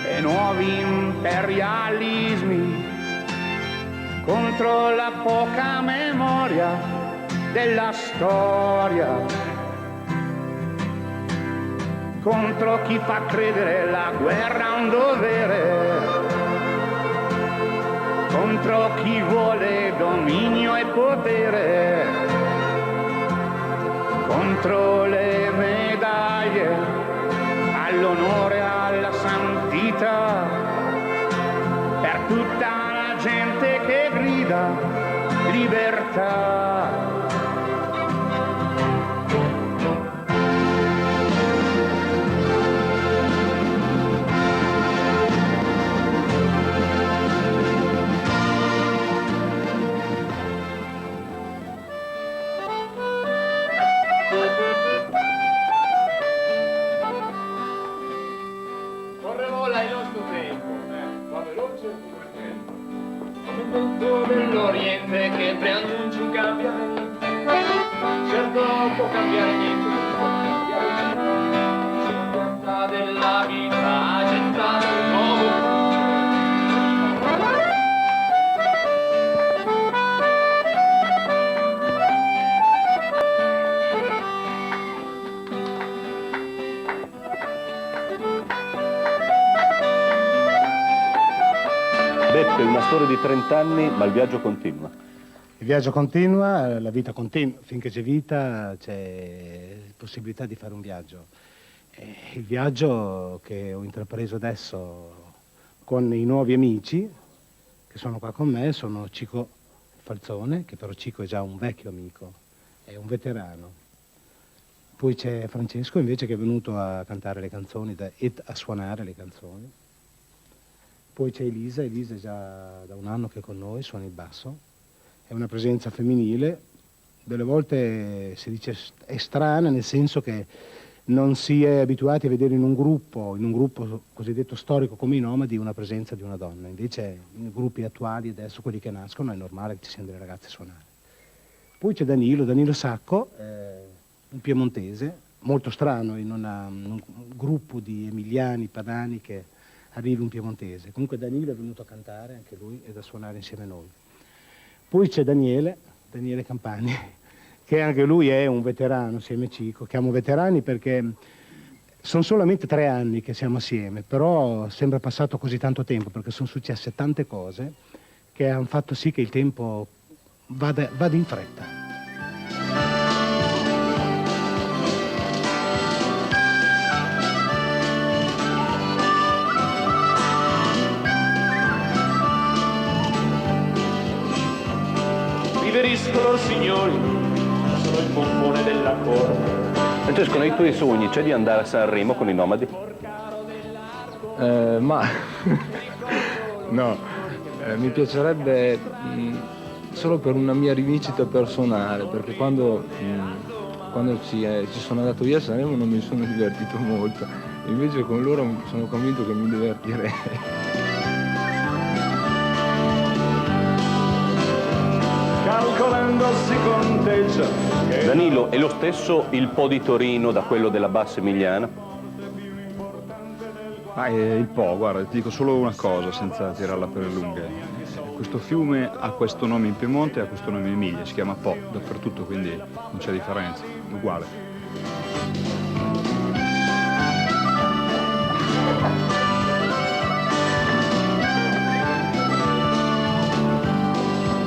e nuovi imperialismi, contro la poca memoria della storia, contro chi fa credere la guerra un dovere, contro chi vuole dominio e potere, contro le medaglie all'onore e alla santità, per tutta la gente che grida libertà. Dell'Oriente che preannuncia un cambiamento, certo può cambiare niente, sulla porta della vita gettato un nuovo. Beppe, una storia di 30 anni, ma il viaggio continua. Il viaggio continua, la vita continua, finché c'è vita c'è possibilità di fare un viaggio. Il viaggio che ho intrapreso adesso con i nuovi amici che sono qua con me sono Cico Falzone, che però Cico è già un vecchio amico, è un veterano. Poi c'è Francesco invece che è venuto a cantare le canzoni e a suonare le canzoni. Poi c'è Elisa è già da un anno che è con noi, suona il basso, è una presenza femminile, delle volte si dice è strana nel senso che non si è abituati a vedere in un gruppo cosiddetto storico come i Nomadi, una presenza di una donna. Invece nei gruppi attuali adesso, quelli che nascono, è normale che ci siano delle ragazze a suonare. Poi c'è Danilo Sacco, un piemontese, molto strano in un gruppo di emiliani, padani, che arrivi un piemontese. Comunque Danilo è venuto a cantare anche lui ed a suonare insieme a noi. Poi c'è Daniele Campani, che anche lui è un veterano, Cico. Chiamo veterani perché sono solamente 3 anni che siamo assieme, però sembra passato così tanto tempo, perché sono successe tante cose che hanno fatto sì che il tempo vada in fretta. Riveriscono signori, sono il pompone della corte. Francesco, nei tuoi sogni c'è di andare a Sanremo con i Nomadi? Ma no, mi piacerebbe solo per una mia rivincita personale, perché quando ci sono andato via a Sanremo non mi sono divertito molto, invece con loro sono convinto che mi divertirei. Calcolando si conteggia. Danilo, è lo stesso il Po di Torino da quello della Bassa Emiliana? Il Po, guarda, ti dico solo una cosa senza tirarla per le lunghe. Questo fiume ha questo nome in Piemonte e ha questo nome in Emilia, si chiama Po dappertutto, quindi non c'è differenza, è uguale.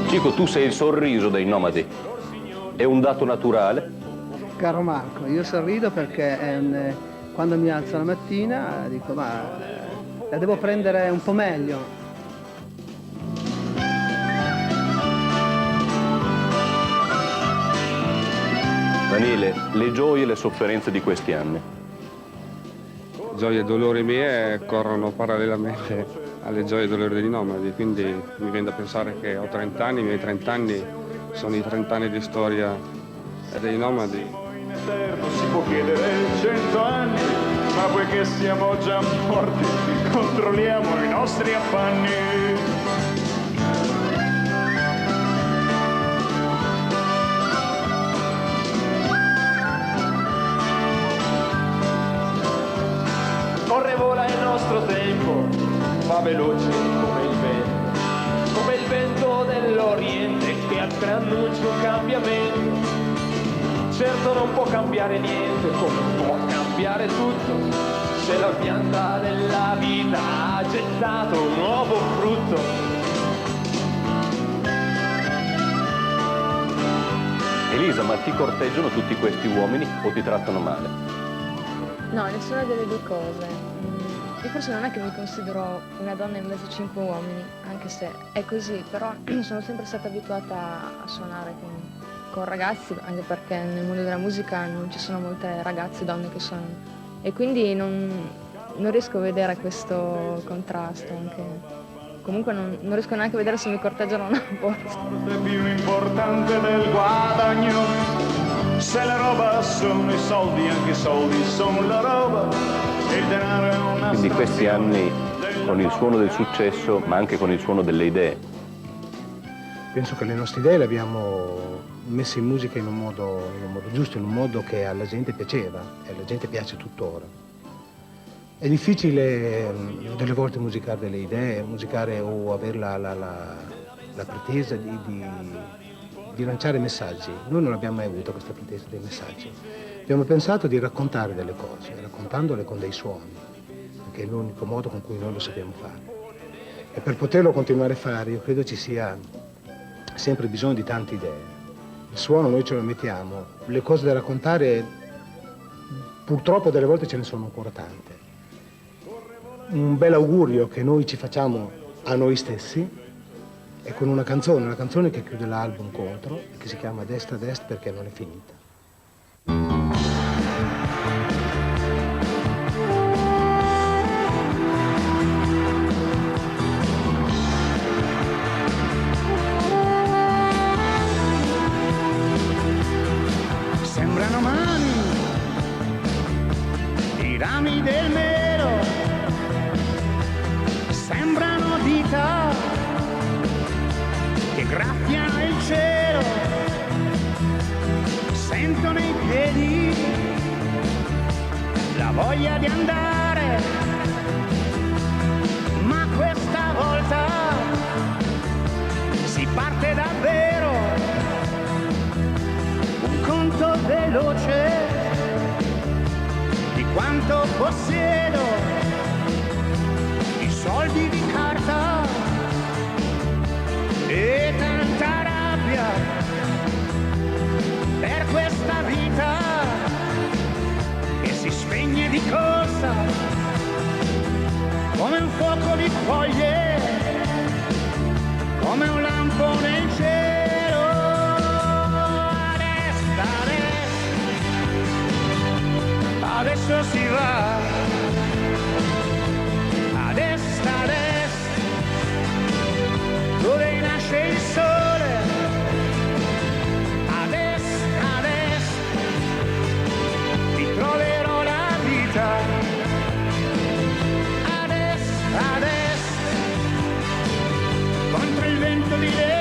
Cico, tu sei il sorriso dei Nomadi. È un dato naturale? Caro Marco, io sorrido perché quando mi alzo la mattina dico ma la devo prendere un po' meglio. Daniele, le gioie e le sofferenze di questi anni. Gioie e dolori miei corrono parallelamente alle gioie e dolori degli Nomadi, quindi mi viene da pensare che ho 30 anni, i miei 30 anni sono i 30 anni di storia dei Nomadi. In eterno si può chiedere 100 anni, ma poiché siamo già morti, controlliamo i nostri affanni. Corre vola il nostro tempo, va veloce come il vento dell'Oriente che preannuncia un cambiamento. Certo non può cambiare niente, come può cambiare tutto, se la pianta della vita ha gettato un nuovo frutto. Elisa, ma ti corteggiano tutti questi uomini o ti trattano male? No, nessuna delle due cose. Io forse non è che mi considero una donna in mezzo a 5 uomini, anche se è così, però sono sempre stata abituata a suonare con ragazzi, anche perché nel mondo della musica non ci sono molte ragazze donne che suonano. E quindi non riesco a vedere questo contrasto anche. Comunque non riesco neanche a vedere se mi corteggiano o no. È più importante del guadagno, se la roba sono i soldi, anche i soldi sono la roba. Quindi questi anni con il suono del successo, ma anche con il suono delle idee. Penso che le nostre idee le abbiamo messe in musica in un modo giusto, in un modo che alla gente piaceva e alla gente piace tuttora. È difficile delle volte musicare delle idee, musicare o avere la pretesa di lanciare messaggi. Noi non abbiamo mai avuto questa pretesa dei messaggi. Abbiamo pensato di raccontare delle cose, raccontandole con dei suoni, perché è l'unico modo con cui noi lo sappiamo fare. E per poterlo continuare a fare, io credo ci sia sempre bisogno di tante idee. Il suono noi ce lo mettiamo, le cose da raccontare purtroppo delle volte ce ne sono ancora tante. Un bel augurio che noi ci facciamo a noi stessi è con una canzone che chiude l'album Contro, che si chiama Destra ad Est perché non è finita. Sembrano mani voglia di andare, ma questa volta si parte davvero, un conto veloce di quanto possiedo, i soldi di carta e tanta rabbia per questa vita che si spegne di corsa come un fuoco di foglie, come un lampo nel cielo. A destra, adesso si va, a destra, dove nasce il sole, a destra, ti troverò la vita, a destra, contro il vento di levante.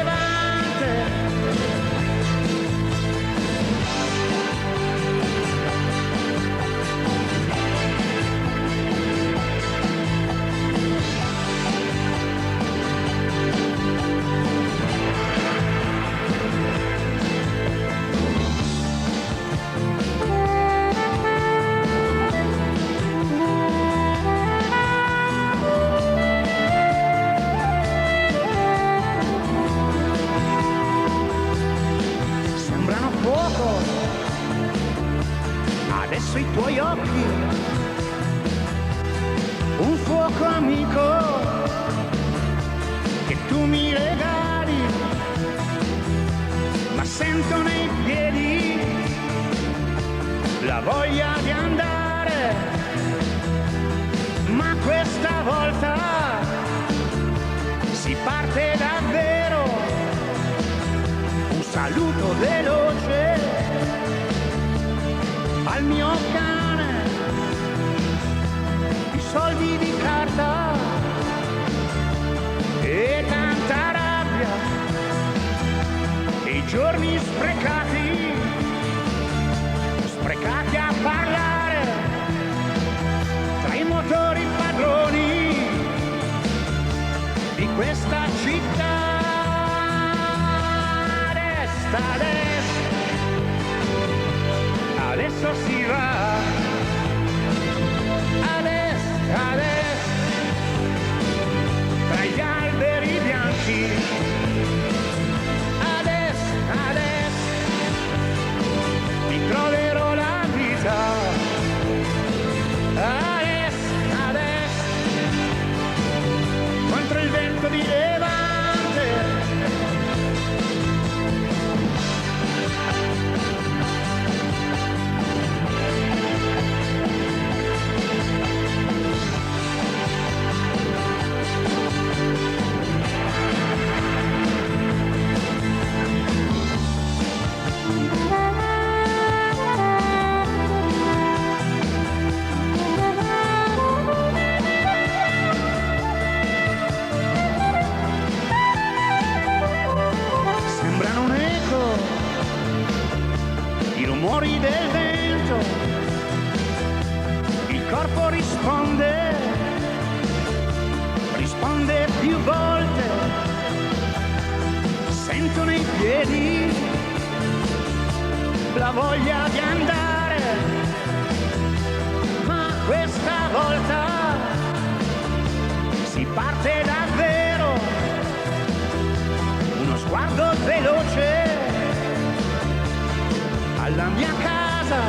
Adesso i tuoi occhi, un fuoco amico che tu mi regali, ma sento nei piedi la voglia di andare, ma questa volta si parte davvero, un saluto veloce al mio cane, i soldi di carta e tanta rabbia, e i giorni sprecati a parlare tra i motori padroni di questa città. Adesso si va, adesso, tra gli alberi bianchi, adesso, ti troverò la vita, adesso, contro il vento di levante. I rumori del vento, il corpo risponde più volte, sento nei piedi la voglia di andare, ma questa volta si parte davvero, uno sguardo veloce alla mia casa,